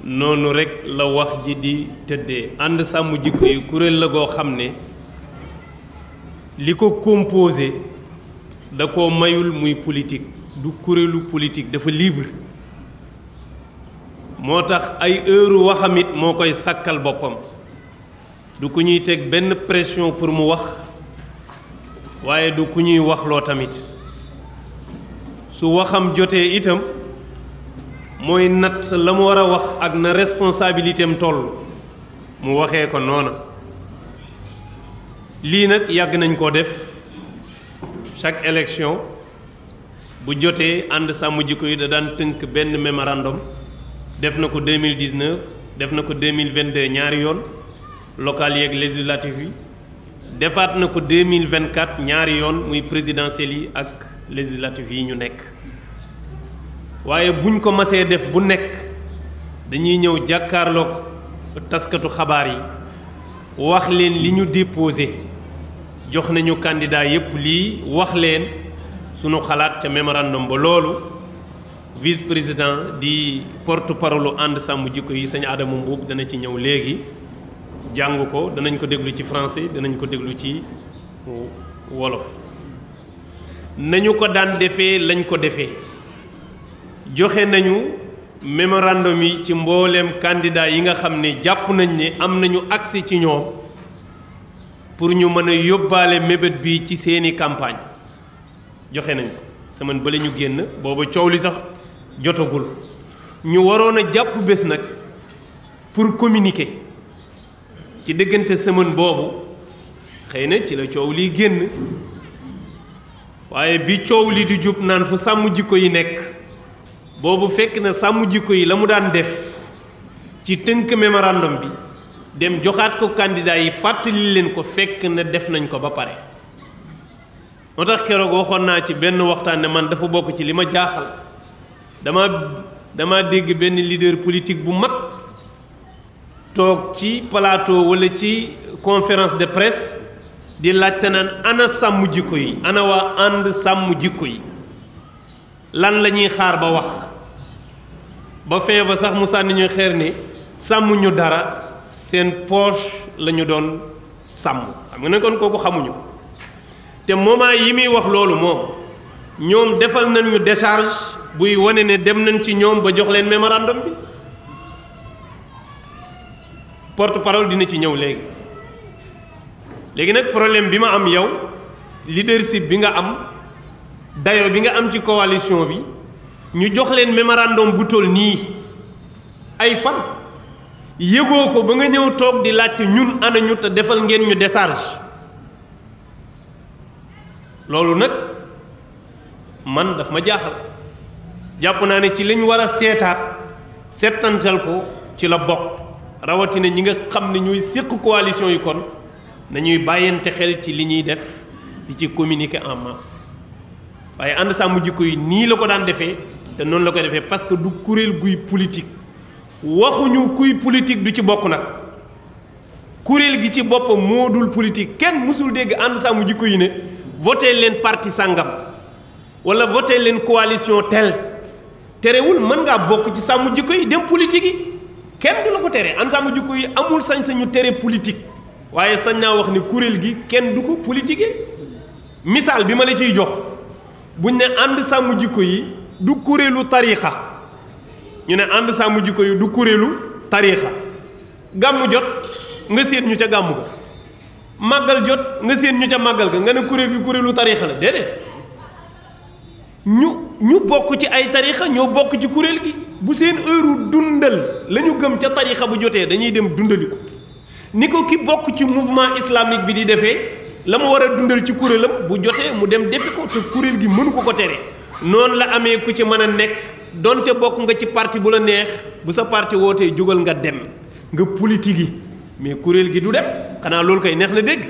noonu rek la wax ji di tëddee. ànd sàmm jikko yi kuréel la goo xam ne li ko composé da ko mayul muy politique, du kuréelu politique, dafa libre. moo tax ay heure waxamit moo koy sàkkal boppam, du ku ñuy teg benn pression pour mu wax, waaye du ku ñuy waxloo tamit. su waxam jotee itam mooy natt la mu war a wax ak na responsabilité am toll mu waxee ko noona. lii nag yàgg nañ koo def chaque élection bu jotee ànd sàmm jikko yi da daan tënk benn mémorandum. def na ko 2019 def na ko 2022 ñaari yoon local yeeg législatif yi, defaat na ko 2024 ñaari yoon muy présidentielles yi ak législatif yi ñu nekk. waaye buñ ko masee def bu nekk dañuy ñëw jàkkaarloog taskatu xabaar yi wax leen li ñu déposé, jox nañu candidat yépp lii, wax leen sunu xalaat ca mémorandum ba. loolu vice président di porte parole ànd sàmm jikko yi sëñ Adama Mbuub dana ci ñëw léegi jàng ko, danañ ko déglu ci français, danañ ko déglu ci wolof. nañu ko daan defee lañ ko defee, joxe nañu mémorandum yi ci mbooleem candidat yi nga xam ne jàpp nañ ne am nañu accès ci ñoom pour ñu mën a yóbbaale mébét bi ci seeni campagne. joxe nañ ko semaine ba la ñu génn, booba coow li sax jotagul. ñu waroon a jàpp bés nag pour communiquer ci diggante semaine boobu, xëy na ci la coow liy génn. waaye bi coow li di jub naan fu sàmm jikko yi nekk, boobu fekk na sàmm jikko yi la mu daan def ci tënk mémorandum bi dem joxaat ko candidat yi, fàttali leen ko, fekk na def nañ ko ba pare. moo tax keroog waxoon naa ci benn waxtaan ne man dafa bokk ci li ma jaaxal. dama dégg benn leader politique bu mag toog ci plateau walla ci conférence de presse di laajte naan ana sàmm jikko yi, ana waa ànd sàmm jikko yi, lan la ñuy xaar ba wax. ba fin ba sax mu sànni ñu xeer ni sàmm ñu dara, seen poche la ñu doon sàmm. xam nga ne kon kooku xamuñu. te moment yi muy wax loolu moom ñoom defal nañ ñu décharge buy wane ne dem nañ ci ñoom ba jox leen mémorandum bi. porte parole dina ci ñëw léegi. léegi nag problème bi ma am yow, leadership bi nga am, dayo bi nga am ci coalition bi, ñu jox leen mémorandum bu toll nii ay fan yëgoo ko ba nga ñëw toog di laajte ñun ana ñu te defal ngeen ñu décharge. loolu nag man daf ma jaaxal. jàpp naa ne ci liñ war a seetantal ko ci la bokk, rawatina ñi nga xam ne ñooy séq coalition yi. kon nañuy bàyyante xel ci li ñuy def di ci communiquer en masse. waaye ànd sàmm jikko yi nii la ko daan defee te noonu la koy defee, parce que du kuréel guy politique. waxuñu kuy politique du ci bokk nag, kuréel gi ci boppam moo dul politique. kenn mësul dégg ànd sàmm jikko yi ne voté leen parti sàngam wala voté leen coalition tel. terewul mën ngaa bokk ci sàmm jikko yi dem politique yi, kenn du la ko tere. ànd sàmm jikko yi amul sañ-sañu tere politique, waaye sañ naa wax ne kuréel gi kenn du ko politiquer. misaal bi ma la ciy jox, buñ ne ànd sàmm jikko yi du kuréelu tariixa, ñu ne ànd sàmm jikko yi du kuréelu tariixa. gàmmu jot nga séen ñu ca gàmmu ga, màggal jot nga séen ñu ca màggal ga, nga ne kuréel gi kuréelu tariixa la. déedéet, ñu bokk ci ay tariixa ñoo bokk ci kuréel gi. bu seen heure dundal la ñu gëm ca tariixa bu jotee dañuy dem dundali ko, ni ko ki bokk ci mouvement islamique bi di defee la mu war a dundal ci kuréelam bu jotee mu dem defi ko, te kuréel gi mënu ko tere. noonu la amee ku ci mën a nekk, donte bokk nga ci parti bu la neex, bu sa parti wootee jógal nga dem nga politique yi, mais kuréel gi du dem. xanaa loolu koy neex na dégg.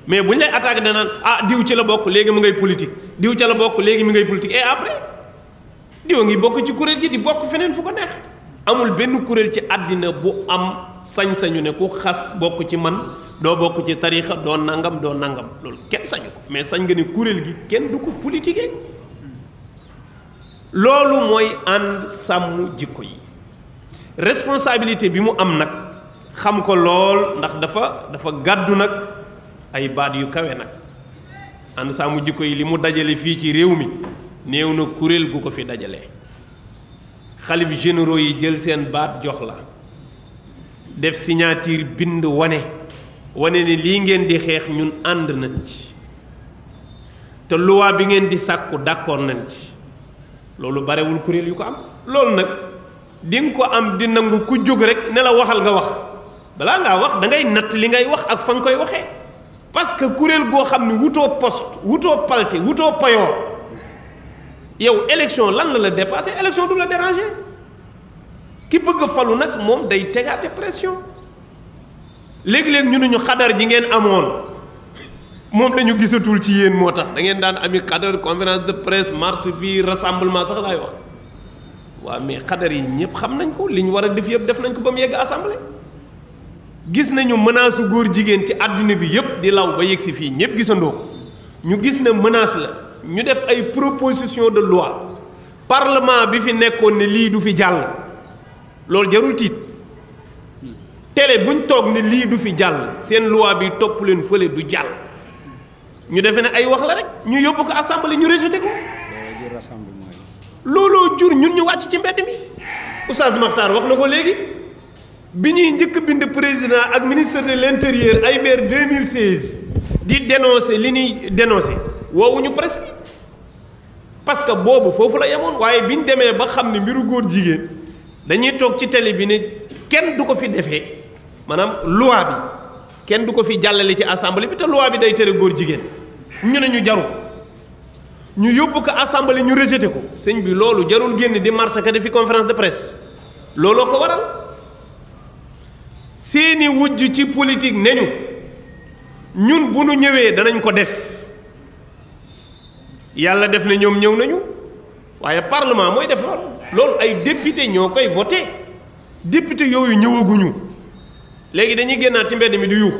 mais bu ñu lay attaqué danaan ah diw ci la bokk léegi mu ngay politique, diw ca la bokk léegi mu ngay politique, et après diw ngi bokk ci kuréel gi di bokk feneen fu ko neex. amul benn kuréel ci àddina bu am sañ-sañu ne ku xas bokk ci man doo bokk ci tariixa, doo nangam doo nangam. loolu kenn sañu ko, mais sañ nga ne kuréel gi kenn du ko politiquer. loolu mooy ànd sàmm jikko yi. responsabilité bi mu am nag xam ko lool ndax dafa gàddu nag ay baat yu kawe nag ànd sàmm jikko yi li mu dajale fii ci réew mi néew na kuréel gu ko fi dajale xalif généraux yi jël seen baat jox la def signature bind wane ne lii ngeen di xeex ñun ànd nañ ci te loi bi ngeen di sàkku d'accord nañ ci loolu barewul kuréel yu ko am loolu nag di nga ko am di nangu ku jóg rek ne la waxal nga wax balaa ngaa wax da ngay natt li ngay wax ak fa nga koy waxee parce que kuréel goo xam ne wutoo poste wutoo palte wutoo payoor yow élection lan la dépassé élection du la déranger ki bëgg a falu nag moom day tegaate pression léegi-léegi ñu ne ñu xadar ji ngeen amoon moom la ñu gisatul ci yéen moo tax da ngeen daan ami xadar conférence de presse marche fii rassemblement sax laay wax waaw mais xadar yi ñëpp xam nañ ko li ñu war a def yëpp def nañ ko ba mu yegg assemblée gis nañu menace su góor jigéen ci àdduna bi yëpp di law ba yegg si fii ñëpp gisandoo ko ñu gis ne menace la ñu def ay proposition de loi parlement bi fi nekkoon ne lii du fi jàll loolu jarul tiit télé buñ toog ne lii du fi jàll seen loi bi topp leen fële du jàll ñu defee ne ay wax la rek ñu yóbbu ko assemblée ñu rejeté ko looloo jur ñun ñu wàcc ci mbedd mi Oustaz Makhtar wax na ko léegi bi ñuy njëkk bind président ak ministre de l'intérieur ay vers 2016 di dénoncer li ñuy dénoncer woowuñu presse bi parce que boobu foofu la yemoon waaye bi ñu demee ba xam ne mbiru góor jigéen dañuy toog ci télé bi ne kenn du ko fi defee maanaam loi bi kenn du ko fi jàllale ci assemblée bi te loi bi day tere góor jigéen ñu ne ñu jaru ko ñu yóbbu ko assemblée ñu rejeté ko sëñ bi loolu jarul génn di marche ka defi conférence de presse looloo ko waral seeni wujj ci politique ne ñu ñun bu nu ñëwee danañ ko def yàlla def na ñoom ñëw nañu waaye parlement mooy def loolu ay député ñoo koy voté député yooyu ñëwaguñu léegi dañuy génnaat ci mbedd mi di yuux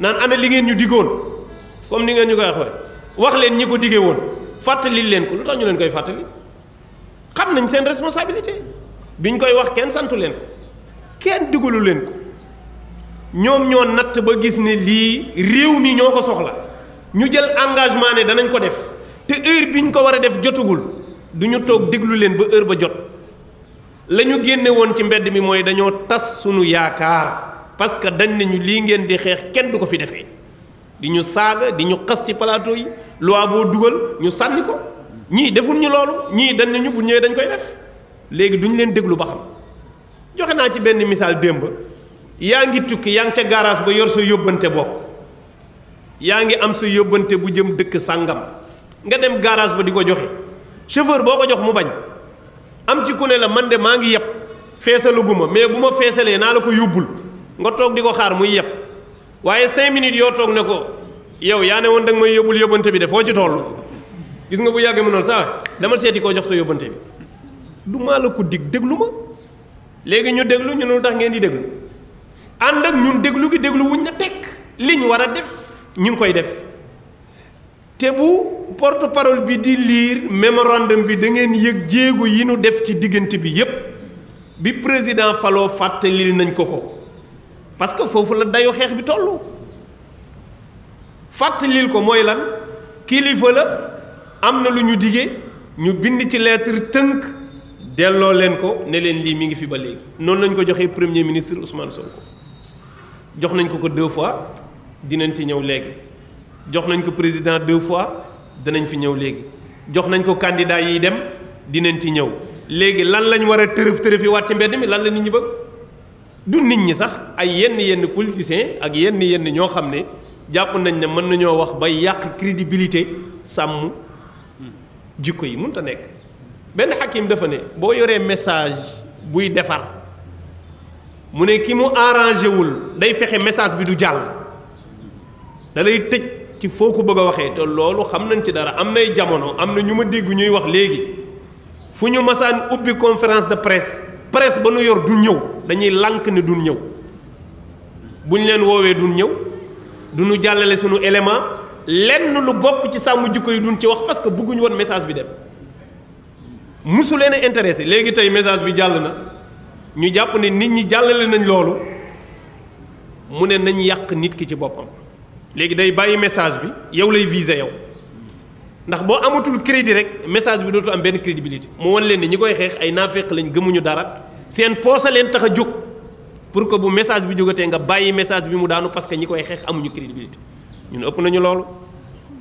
naan ana li ngeen ñu diggoon comme ni ngeen ñu koy waxee wax leen ñi ko diggee woon fàttali leen ko lu tax ñu leen koy fàttali xam nañ seen responsabilité biñ koy wax kenn santu leen ko kenn digalu leen ko ñoom ñoo natt ba gis ne lii réew mi ñoo ko soxla ñu jël engagement ne danañ ko def te heure biñ ko war a def jotugul du ñu toog déglu leen ba heure ba jot la ñu génne woon ci mbedd mi mooy dañoo tas sunu yaakaar parce que dañ ne ñu lii ngeen di xeex kenn du ko fi defee di ñu saaga di ñu xas ci plateau yi loi boo dugal ñu sànni ko ñii deful ñu loolu ñii dañ ne ñu bu ñëwee dañ koy def léegi duñ leen déglu ba xam joxe naa ci benn misaal démb yaa ngi tukki yaa ngi ca garage ba yor sa yóbbante bopp yaa ngi am sa yóbbante bu jëm dëkk sàngam nga dem garage ba di ko joxe chauffeur boo ko jox mu bañ am ci ku ne la man de maa ngi yeb feesaluguma mais bu ma feesalee naa la ko yóbbul nga toog di ko xaar muy yeb waaye 5 minutes yoo toog ne ko yow yaa ne woon da nga may yóbbul yóbbante bi de foo ci toll gis nga bu yàggee mënoon saa demal seeti koo jox sa yóbbante bi du maa la ko dig déglu ma léegi ñu déglu ñu ne lu tax ngeen di déglu ànd ak ñun déglu gi déglu wuñ na tekk liñ war a def ñu ngi koy def te bu porte parole bi di lire mémorandum bi da ngeen yëg jéego yi nu def ci diggante bi yépp bi président faloo fàttali nañ ko parce que foofu la dayo xeex bi tollu fàttalil ko mooy lan kilifa la am na lu ñu digee ñu bind ci lettre tënk delloo leen ko ne leen lii mi ngi fi ba léegi noonu lañ ko joxee premier ministre Ousmane Sonko jox nañ ko 2 fois dinañ ci ñëw léegi jox nañ ko président 2 fois danañ fi ñëw léegi jox nañ ko candidat yi dem dinañ ci ñëw léegi lan lañ war a tërëf yi waat ci mbedd mi lan la nit ñi bëgg du nit ñi sax ay yenn politiciens ak yenn ñoo xam ne jàpp nañ ne mën nañoo wax ba yàq crédibilité sàmm jikko yi mënut a nekk benn xakim dafa ne boo yoree message buy defar mu ne ki mu arrangé wul day fexe message bi du jàll da lay tëj ci foo ko bëgg a waxee te loolu xam nañ ci dara am nay jamono am na ñu ma dégg ñuy wax léegi fu ñu masaan ubbi conférence de presse ba nu yor du ñëw dañuy lànk ne duñ ñëw buñ leen woowee duñ ñëw duñu jàllale sunu élément lenn lu bokk ci sàmm jikko yi duñ ci wax parce que bëgguñu woon message bi dem musu leen a intéressé léegi tey message bi jàll na ñu jàpp ne nit ñi jàllale nañ loolu mu ne nañ yàq nit ki ci boppam léegi day bàyyi message bi yow lay viser yow ndax boo amatul crédit rek message bi dootul am benn crédibilité mu wan leen ne ñi koy xeex ay naafeq lañ gëmuñu dara seen poosa leen tax a jóg pour que bu message bi jógatee nga bàyyi message bi mu daanu parce que ñi koy xeex amuñu crédibilité ñun ëpp nañu loolu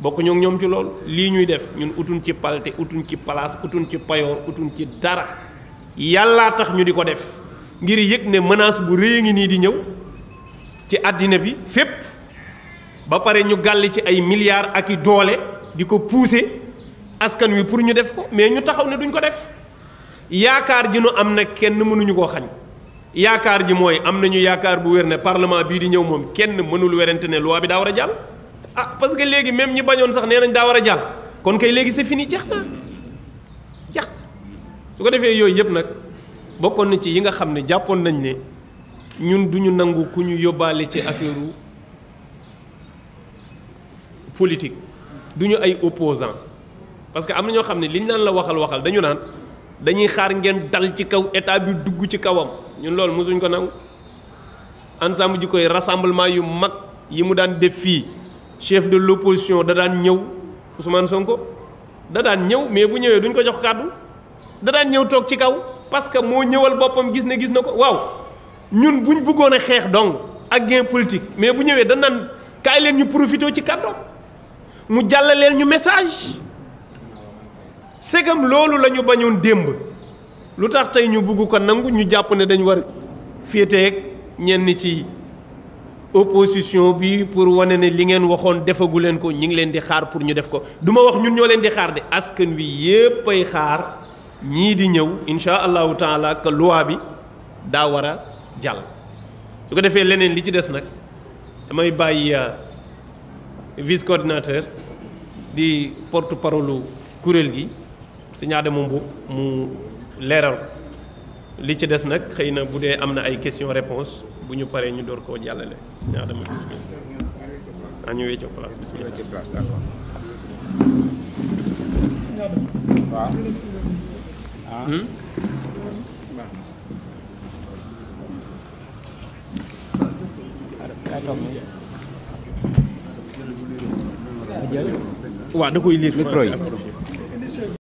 bokkuñu ak ñoom ci loolu lii ñuy def ñun utuñ ci palte utuñ ci place utuñ ci payoor utuñ ci dara yàllaa tax ñu di ko def ngir yëg ne menace bu rëy ngi nii di ñëw ci àddina bi fépp ba pare ñu gàll ci ay milliards ak i doole di ko pousser askan wi pour ñu def ko mais ñu taxaw ne duñ ko def yaakaar ji nu am na kenn mënuñu koo xañ yaakaar ji mooy am nañu yaakaar bu wér ne parlement bii di ñëw moom kenn mënul werante ne loi bi daa war a jàll ah parce que léegi même ñi bañoon sax nee nañ daa war a jàll kon kay léegi c'est fini jeex na jeex su ko defee yooyu yëpp nag bokkoon na ci yi nga xam ne jàppoon nañ ne ñun duñu nangu ku ñu yóbbaale ci affaire politique duñu ay opposant parce que am na ñoo xam ne liñ naan la waxal dañu naan dañuy xaar ngeen dal ci kaw état bi dugg ci kawam ñun loolu mosuñ ko nangu ensemble ji koy rassemblement yu mag yi mu daan def fii chef de l'opposition da daan ñëw Ousmane Sonko da daan ñëw mais bu ñëwee duñ ko jox kàddu da daan ñëw toog ci kaw parce que moo ñëwal boppam gis na ko waaw ñun buñ bëggoon a xeex donc ak gain politique mais bu ñëwee da naan kaay leen ñu profité ci kàddoom mu jàllaleel ñu message segam loolu la ñu bañoon démb lu tax tey ñu bugg ko nangu ñu jàpp ne dañ war a féeteeg ñenn ci opposition bi pour wane ne li ngeen waxoon defagu leen ko ñi ngi leen di xaar pour ñu def ko du ma wax ñun ñoo leen di xaar de askan wi yépp ay xaar ñii di ñëw insha allahu taala que loi bi daa war a jàll su ko defee leneen li ci des nag damay bàyyi vice coordinateur di porte parole kuréel gi Sëñ Adama Mboup mu leeral li ci des nag xëy na bu dee am na ay question réponse bu ñu paree ñu door koo jàllale Sëñ Adama bismillah ñu wéccoo place bismillah waaw da koy lire micro yi